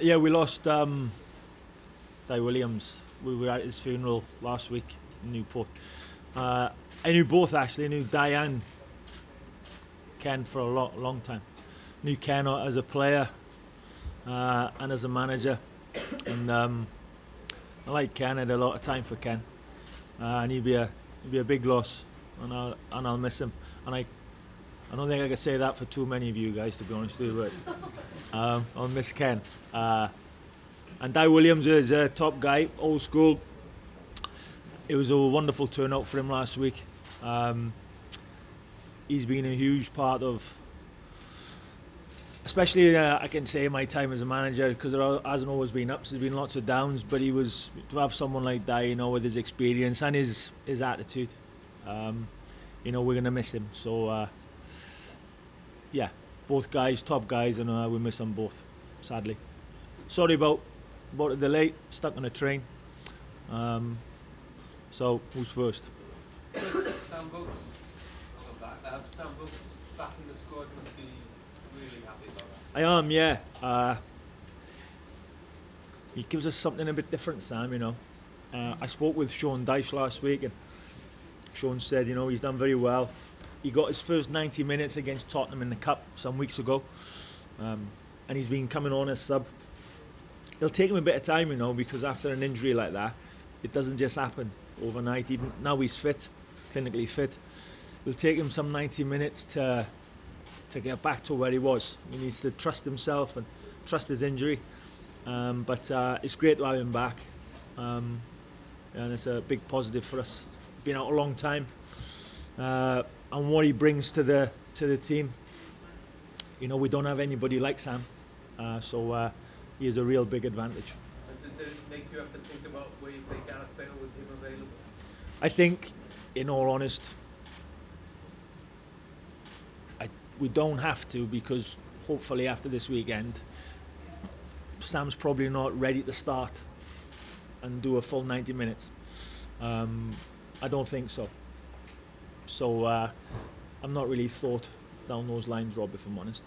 Yeah, we lost Dai Williams. We were at his funeral last week in Newport. I knew both actually. I knew Dai and Ken for a long time. Knew Ken as a player and as a manager, and I like Ken. I had a lot of time for Ken, and he'd be a big loss, and I'll miss him. And I don't think I could say that for too many of you guys, to be honest with you, but I'll miss Ken. And Dai Williams is a top guy, old school. It was a wonderful turnout for him last week. He's been a huge part of, especially I can say my time as a manager, because there hasn't always been ups, there's been lots of downs, but to have someone like Dai, with his experience and his attitude, we're going to miss him. So, yeah, both guys, top guys, and we miss them both, sadly. Sorry about the delay, stuck on a train. So, who's first? Sam Vokes. Sam Vokes back in the squad, must be really happy about that. I am, yeah. He gives us something a bit different, Sam, I spoke with Sean Dyche last week, and Sean said, he's done very well. He got his first 90 minutes against Tottenham in the Cup some weeks ago, and he's been coming on as sub. It'll take him a bit of time, because after an injury like that, it doesn't just happen overnight. Even now he's fit, clinically fit. It'll take him some 90 minutes to get back to where he was. He needs to trust himself and trust his injury. But it's great to have him back, and it's a big positive for us. Been out a long time, and what he brings to the team. We don't have anybody like Sam, so he is a real big advantage. And does it make you have to think about where you play Gareth Bale with him available? I think, in all honesty, we don't have to, because hopefully after this weekend, Sam's probably not ready to start and do a full 90 minutes. I don't think so. So I'm not really thought down those lines, Rob, if I'm honest.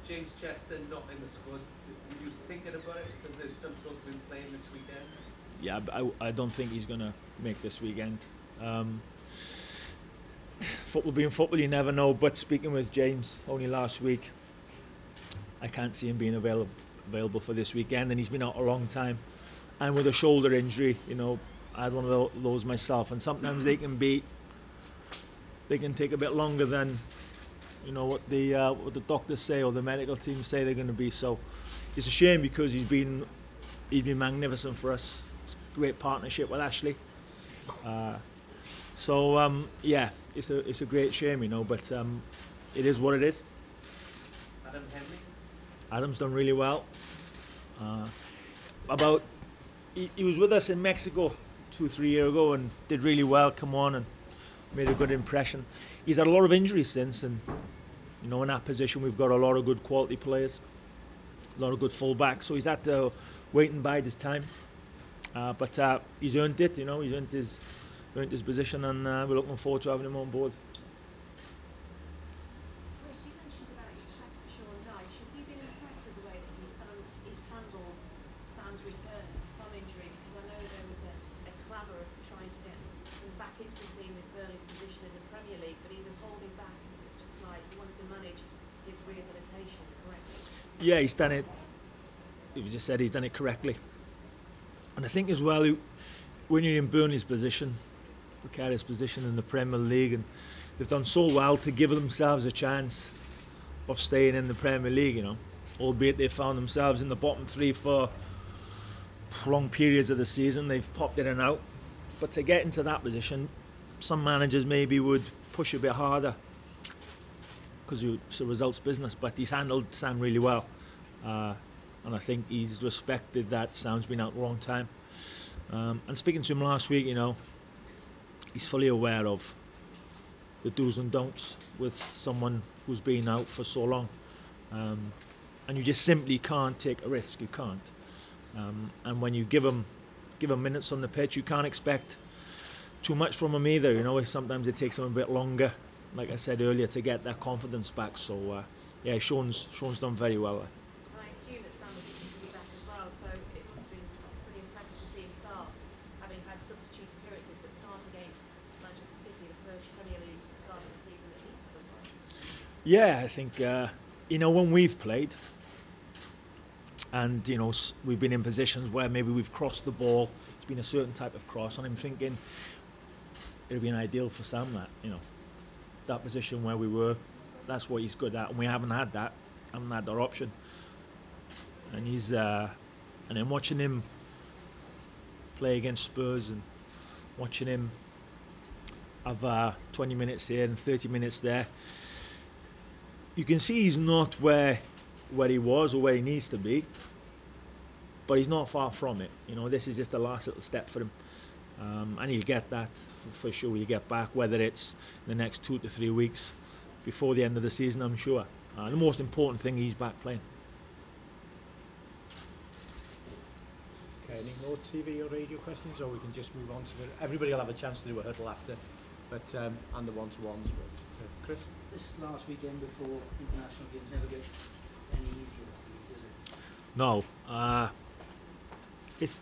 James Chester not in the squad. Were you thinking about it because there's some talk of him playing this weekend? Yeah, I don't think he's going to make this weekend. Football being football, you never know. But speaking with James only last week, I can't see him being available for this weekend, and he's been out a long time. And with a shoulder injury, I had one of those myself, and sometimes they can take a bit longer than what the doctors say or the medical team say they're going to be. So it's a shame, because he's been magnificent for us. It's a great partnership with Ashley. Yeah, it's a great shame, but it is what it is. Adam Henry? Adam's done really well. He was with us in Mexico 2-3 years ago and did really well, come on and made a good impression. He's had a lot of injuries since, and in that position we've got a lot of good quality players, a lot of good fullbacks, so he's had to wait and bide his time. But he's earned it, he's earned his position, and we're looking forward to having him on board. Chris, you mentioned about your chat to Sean Dyche. Have you been impressed with the way that he's handled Sam's return from injury? Because I know there was a clamour of trying to get him back into the team with Burnley's position in the Premier League, but he was holding back, and it was just like he wanted to manage his rehabilitation correctly. Yeah, he's done it. You just said he's done it correctly. And I think as well, when you're in Burnley's position, precarious position in the Premier League, and they've done so well to give themselves a chance of staying in the Premier League, albeit they found themselves in the bottom three for long periods of the season. They've popped in and out, but to get into that position, some managers maybe would push a bit harder because it's a results business, but he's handled Sam really well, and I think he's respected that Sam's been out a long time. And speaking to him last week, he's fully aware of the do's and don'ts with someone who's been out for so long, and you just simply can't take a risk. You can't, and when you give him minutes on the pitch, you can't expect too much from him either. Sometimes it takes him a bit longer, like I said earlier, to get that confidence back. So yeah, Sean's done very well. I assume that Sam was looking to be back as well. suppose, Premier League at the start of the season at least as well. Yeah, I think when we've played, and we've been in positions where maybe we've crossed the ball. It's been a certain type of cross, and I'm thinking it'd be an ideal for Sam that position where we were. That's what he's good at, and we haven't had that option. And he's and then watching him play against Spurs and watching him have 20 minutes here and 30 minutes there, you can see he's not where he was or where he needs to be, but he's not far from it. This is just the last little step for him, and he'll get that for sure. He'll get back, whether it's the next 2 to 3 weeks before the end of the season, I'm sure. The most important thing, he's back playing. Okay, any more TV or radio questions, or we can just move on to everybody will have a chance to do a huddle after, but and the one-to-ones. Chris? This last weekend before international games never gets any easier, does it? No, it's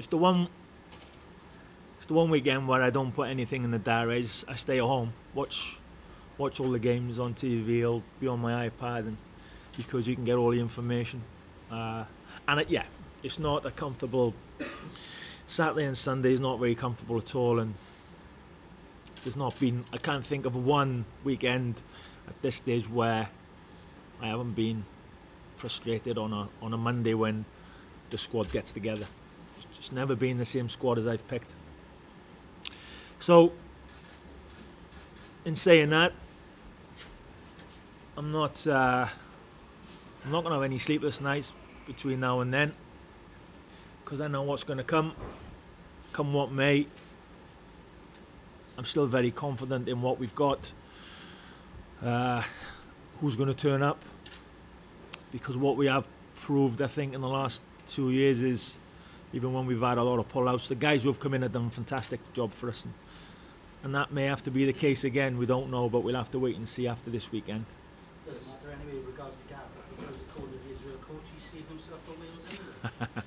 the one weekend where I don't put anything in the diary. I stay at home, watch all the games on TV. I'll be on my iPad, and because you can get all the information. It's not a comfortable. Saturday and Sunday is not very comfortable at all, and I can't think of one weekend at this stage where I haven't been frustrated on a Monday when the squad gets together. It's just never been the same squad as I've picked. So, in saying that, I'm not going to have any sleepless nights between now and then, because I know what's going to come what may. I'm still very confident in what we've got. Who's going to turn up? Because what we have proved, I think, in the last 2 years is, even when we've had a lot of pull-outs, the guys who have come in have done a fantastic job for us. And that may have to be the case again. We don't know, but we'll have to wait and see after this weekend. Doesn't matter anyway with regards to Gareth, because according to the Israel coach, he's saved himself for Wales anyway.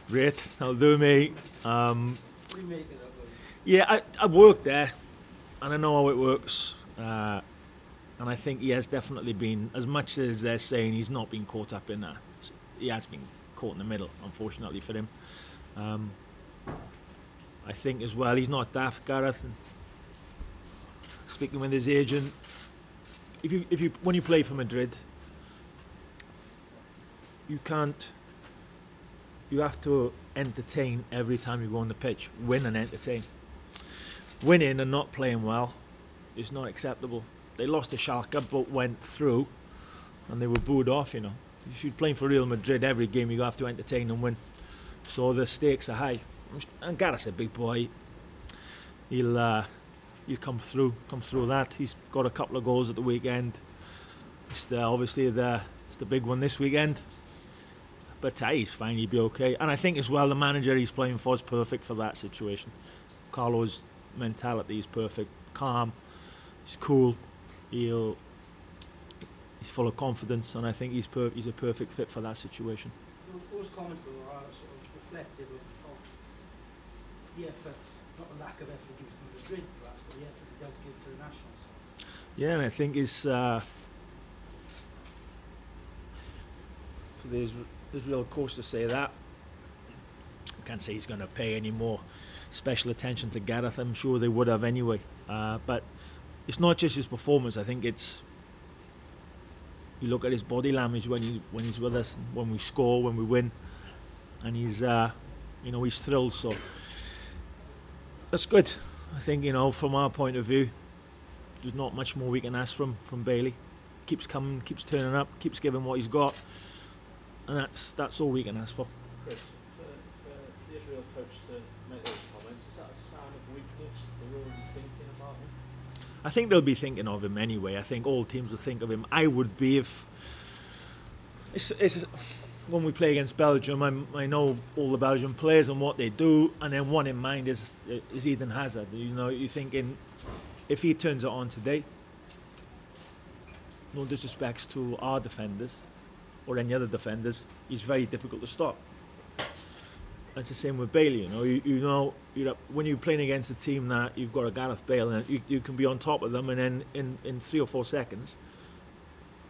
Great, that'll do me. What do you make of that? Yeah, I've worked there, and I know how it works. And I think he has definitely been, as much as they're saying he's not been caught up in that, he has been caught in the middle, unfortunately for him. I think as well, he's not daft, Gareth. And speaking with his agent, when you play for Madrid, you have to entertain every time you go on the pitch. Win and entertain. Winning and not playing well is not acceptable. They lost to Schalke but went through, and they were booed off. If you're playing for Real Madrid, every game you have to entertain and win. So the stakes are high. And Gareth's a big boy. He'll come through that. He's got a couple of goals at the weekend. It's the big one this weekend. But he's fine. He'll be okay. And I think as well, the manager he's playing for is perfect for that situation. Carlo's mentality is perfect. Calm. He's cool. He's full of confidence, and I think he's a perfect fit for that situation. Those comments though are sort of reflective of the effort, not the lack of effort he gives to Madrid, perhaps, but the effort he does give to the national side. Yeah, and I think it's for the Israel coach to say that. I can't say he's going to pay any more special attention to Gareth. I'm sure they would have anyway. But it's not just his performance. I think it's, you look at his body language when he's with us, when we score, when we win, and he's he's thrilled. So that's good. I think from our point of view, there's not much more we can ask from Bailey. Keeps coming, keeps turning up, keeps giving what he's got, and that's all we can ask for. Chris, for the Israel coach to make those comments, is that a sign of weakness? They're already thinking about him? I think they'll be thinking of him anyway. I think all teams will think of him. I would be if it's when we play against Belgium. I know all the Belgian players and what they do, and then one in mind is Eden Hazard. You're thinking if he turns it on today, no disrespects to our defenders or any other defenders, he's very difficult to stop. it's the same with Bale. You know, when you're playing against a team that you've got a Gareth Bale, and you can be on top of them, and then in 3 or 4 seconds,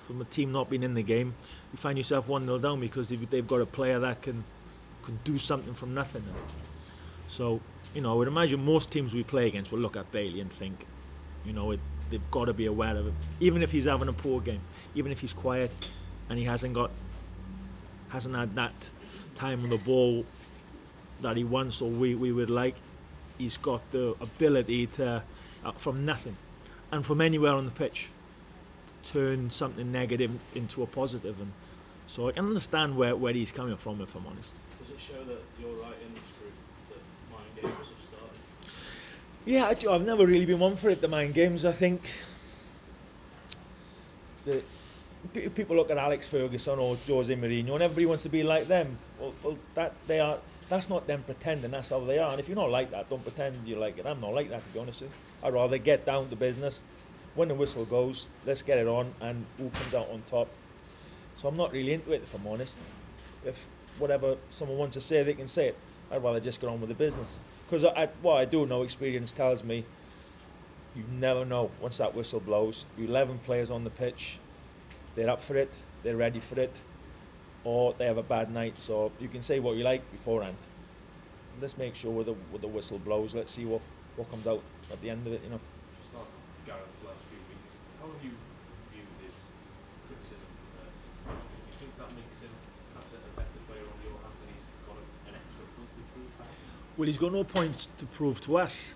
from a team not being in the game, you find yourself 1-0 down because they've got a player that can do something from nothing. So, I would imagine most teams we play against will look at Bailey and think, they've got to be aware of him, even if he's having a poor game, even if he's quiet, and he hasn't had that time on the ball that he wants or we would like. He's got the ability to, from nothing and from anywhere on the pitch, to turn something negative into a positive. And so I can understand where he's coming from, if I'm honest. Does it show that you're right in this group, that mind games have started? Yeah, I've never really been one for it, the mind games. I think that people look at Alex Ferguson or Jose Mourinho and everybody wants to be like them. Well, that's not them pretending, that's how they are. And if you're not like that, don't pretend you're like it. I'm not like that, to be honest with you. I'd rather get down to business. When the whistle goes, let's get it on, and who comes out on top. So I'm not really into it, if I'm honest. If whatever someone wants to say, they can say it. I'd rather just get on with the business. Because what I do know, experience tells me, you never know once that whistle blows. 11 players on the pitch, they're up for it, they're ready for it, or they have a bad night. So you can say what you like beforehand. Let's make sure with the whistle blows. Let's see what comes out at the end of it. Just on Gareth's last few weeks, how have you viewed his criticism from the do you think that makes him perhaps a better player on your hands, and he's got an extra point to prove that? Well, he's got no points to prove to us,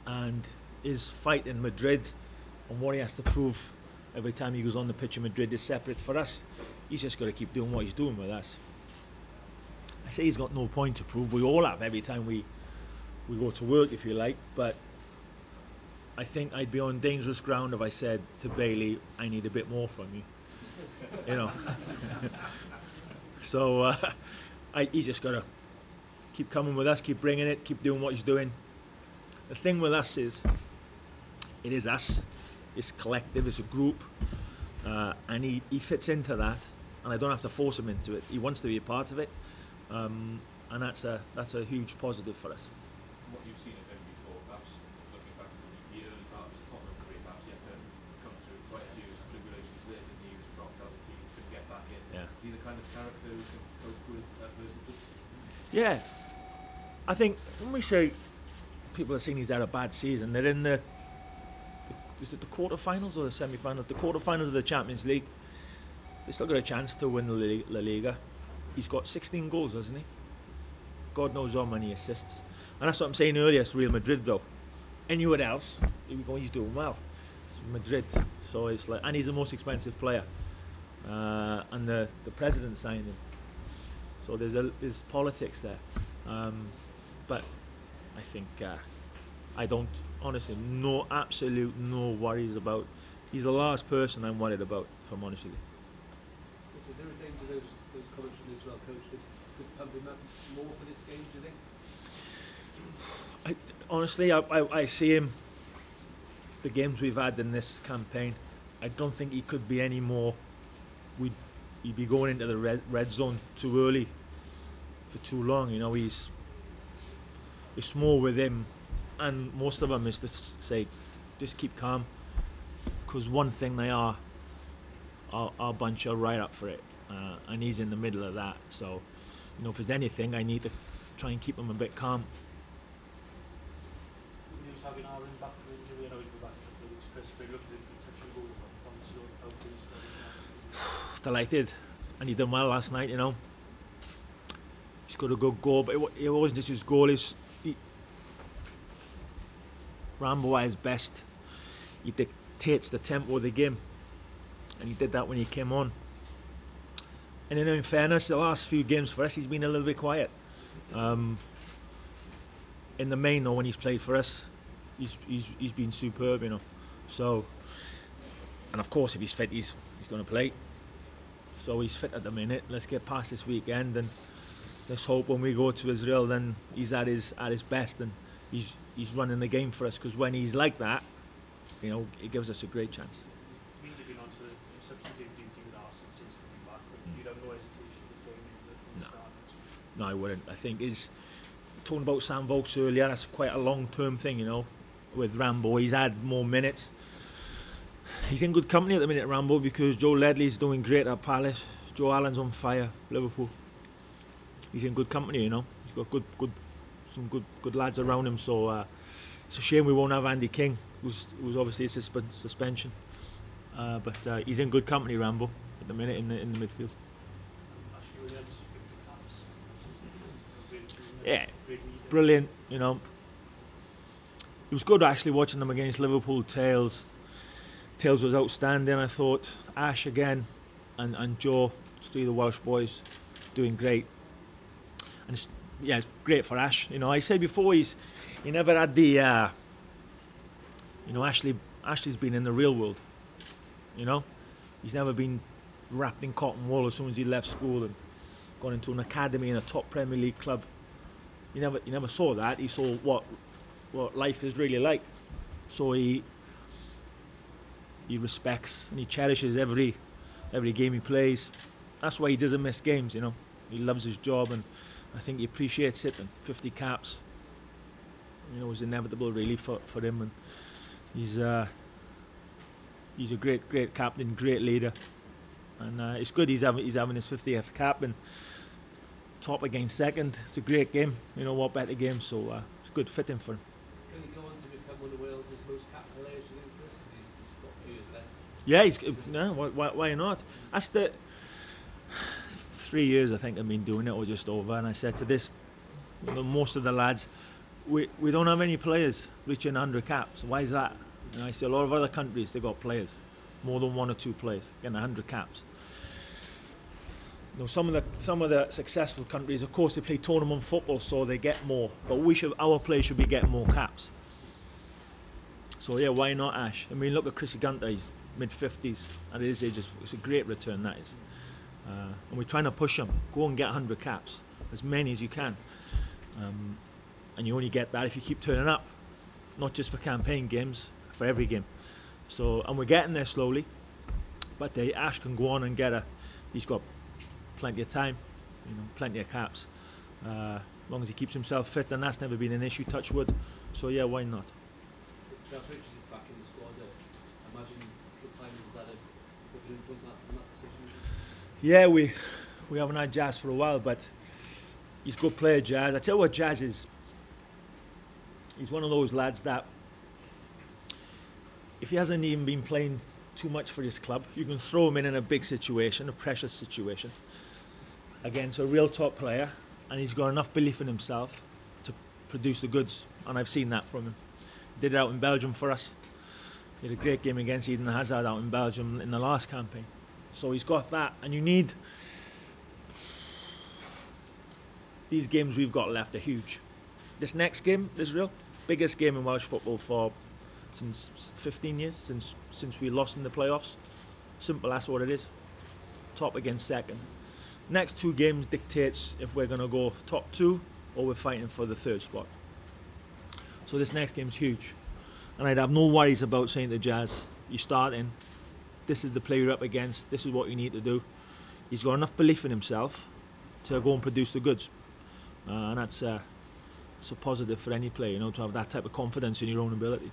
and his fight in Madrid and what he has to prove every time he goes on the pitch in Madrid is separate for us. He's just got to keep doing what he's doing with us. I say he's got no point to prove. We all have every time we go to work, if you like. But I think I'd be on dangerous ground if I said to Bailey, I need a bit more from you. So he's just got to keep coming with us, keep bringing it, keep doing what he's doing. The thing with us is, it is us. It's collective, it's a group, and he fits into that, and I don't have to force him into it. He wants to be a part of it, and that's a huge positive for us. What you've seen of him before, perhaps looking back at the early part of his Tottenham career, perhaps he had to come through quite a few tribulations there, and he was dropped out of the team, couldn't get back in. Yeah. Is he the kind of character who can cope with adversity? Yeah, I think when we say people are saying he's had a bad season, they're in is it the quarterfinals or the semi-finals? The quarterfinals of the Champions League. They still got a chance to win the La Liga. He's got 16 goals, hasn't he? God knows how many assists. And that's what I'm saying earlier. It's Real Madrid, though. Anywhere else, he's doing well. It's Madrid, so it's like, and he's the most expensive player. And the president signed him. So there's politics there. But I think. I don't, honestly, absolute no worries about. He's the last person I'm worried about, if I'm honest with you. Is there a danger those comments from the Israel coach could pump him up more for this game, do you think? Honestly, I see him, the games we've had in this campaign, I don't think he could be any more. He'd be going into the red zone too early for too long. It's more with him. And most of them is to say, just keep calm, because one thing they are, our bunch are right up for it, and he's in the middle of that. So, if there's anything, I need to try and keep him a bit calm. News having Aaron back from injury, I know he's been back in the weeks, Chris, but he looks at touch and go on sort of how Delighted, and he done well last night. He's got a good goal, but it wasn't just his goal. Rambo at his best, he dictates the tempo of the game, and he did that when he came on. And in fairness, the last few games for us, he's been a little bit quiet. In the main, though, when he's played for us, he's been superb, So, and of course, if he's fit, he's going to play. So he's fit at the minute. Let's get past this weekend, and let's hope when we go to Israel, then he's at his best, and he's running the game for us, because when he's like that, it gives us a great chance. You've been on to substitute duty with Arsenal since coming back, but you'd have no hesitation to throw him in the start next week. No, I wouldn't. I think is talking about Sam Vokes earlier. That's quite a long-term thing, you know. With Rambo, he's had more minutes. He's in good company at the minute, Rambo, because Joe Ledley's doing great at Palace. Joe Allen's on fire, Liverpool. He's in good company, you know. He's got some good lads around him. So it's a shame we won't have Andy King, who's obviously a suspension. But he's in good company, Rambo, at the minute in the midfield. Ashley Williams, 50 caps. Yeah, brilliant. You know, it was good actually watching them against Liverpool. Tails was outstanding. I thought Ash again, and Joe, three of the Welsh boys, doing great. And it's great for Ash. You know, I said before he never had the. You know, Ashley's been in the real world. You know, he's never been wrapped in cotton wool as soon as he left school and gone into an academy in a top Premier League club. You never saw that. He saw what life is really like. So he respects and he cherishes every game he plays. That's why he doesn't miss games. You know, he loves his job, and I think he appreciates it. And 50 caps, you know, was inevitable really for him. And he's a great captain, great leader, and it's good he's having his 50th cap and top against second. It's a great game, you know, what better game, so it's good fitting for him. Can he go on to become one of Wales' most capped players, do you think, Chris? He's got a few years left. Yeah, why not? That's the 3 years I think I've been doing it, or just over, and I said to this, you know, most of the lads, we don't have any players reaching 100 caps. Why is that? And I see a lot of other countries, they got players, more than 1 or 2 players getting 100 caps. You know, some of the successful countries, of course, they play tournament football, so they get more. But our players should be getting more caps. So yeah, why not Ash? I mean, look at Chris Gunter, he's mid-50s, at his age, it's a great return, that is. And we're trying to push him. Go and get 100 caps, as many as you can. And you only get that if you keep turning up, not just for campaign games, for every game. So, and we're getting there slowly. But Ash can go on and he's got plenty of time, you know, plenty of caps. As long as he keeps himself fit, and that's never been an issue, touch wood. So yeah, why not? Gareth Richards is back in the squad. I imagine Simon's had a big influence on that decision. Yeah, we haven't had Jazz for a while, but he's a good player, Jazz. I tell you what Jazz is. He's one of those lads that if he hasn't even been playing too much for his club, you can throw him in a big situation, a precious situation, against a real top player, and he's got enough belief in himself to produce the goods, and I've seen that from him. He did it out in Belgium for us. He had a great game against Eden Hazard out in Belgium in the last campaign. So he's got that, and you need... These games we've got left are huge. This next game, Israel, biggest game in Welsh football since 15 years, since we lost in the playoffs. Simple, that's what it is. Top against second. Next 2 games dictates if we're going to go top 2 or we're fighting for the 3rd spot. So this next game's huge. And I'd have no worries about saying to Jazz, you're starting, this is the player you're up against, this is what you need to do. He's got enough belief in himself to go and produce the goods. And that's a positive for any player, you know, to have that type of confidence in your own ability.